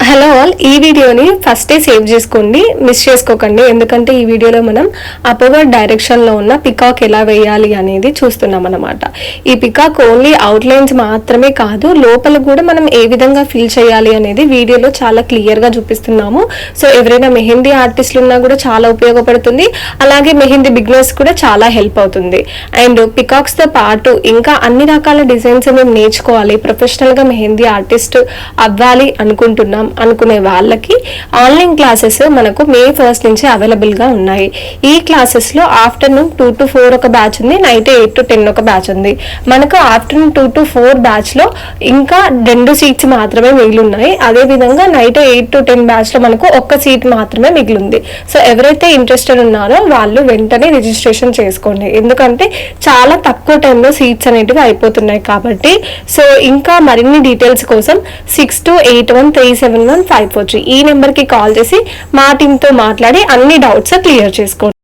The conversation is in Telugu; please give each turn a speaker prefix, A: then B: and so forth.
A: హలో ఆల్, ఈ వీడియోని ఫస్టే సేవ్ చేసుకోండి, మిస్ చేసుకోకండి. ఎందుకంటే ఈ వీడియోలో మనం అప్వర్డ్ డైరెక్షన్లో ఉన్న పికాక్ ఎలా వేయాలి అనేది చూస్తున్నాం అనమాట. ఈ పికాక్ ఓన్లీ అవుట్లైన్స్ మాత్రమే కాదు, లోపల కూడా మనం ఏ విధంగా ఫిల్ చేయాలి అనేది వీడియోలో చాలా క్లియర్గా చూపిస్తున్నాము. సో ఎవరైనా మెహందీ ఆర్టిస్టులు ఉన్నా కూడా చాలా ఉపయోగపడుతుంది, అలాగే మెహందీ బిగినర్స్ కూడా చాలా హెల్ప్ అవుతుంది. అండ్ పికాక్స్తో పాటు ఇంకా అన్ని రకాల డిజైన్స్ మేము నేర్చుకోవాలి, ప్రొఫెషనల్గా మెహందీ ఆర్టిస్ట్ అవ్వాలి అనుకునే వాళ్ళకి ఆన్లైన్ క్లాసెస్ మనకు May 1st నుంచి అవైలబుల్ గా ఉన్నాయి. ఈ క్లాసెస్ లో ఆఫ్టర్నూన్ 2 to 4 ఒక బ్యాచ్ ఉంది, నైట్ 8 to 10 ఒక బ్యాచ్ ఉంది. మనకు ఆఫ్టర్నూన్ 2 to 4 బ్యాచ్ లో ఇంకా 2 సీట్స్ మాత్రమే మిగిలి ఉన్నాయి. అదే విధంగా నైట్ 8 to 10 బ్యాచ్ లో మనకు ఒక్క సీట్ మాత్రమే మిగిలింది. సో ఎవరైతే ఇంట్రెస్టెడ్ ఉన్నారో వాళ్ళు వెంటనే రిజిస్ట్రేషన్ చేసుకోండి, ఎందుకంటే చాలా తక్కువ టైంలో సీట్స్ అనేటివి అయిపోతున్నాయి కాబట్టి. సో ఇంకా మరిన్ని డీటెయిల్స్ కోసం 6281371543 ఈ నెంబర్కి కాల్ చేసి మా టీంతో మాట్లాడి అన్ని డౌట్స్ క్లియర్ చేసుకోండి.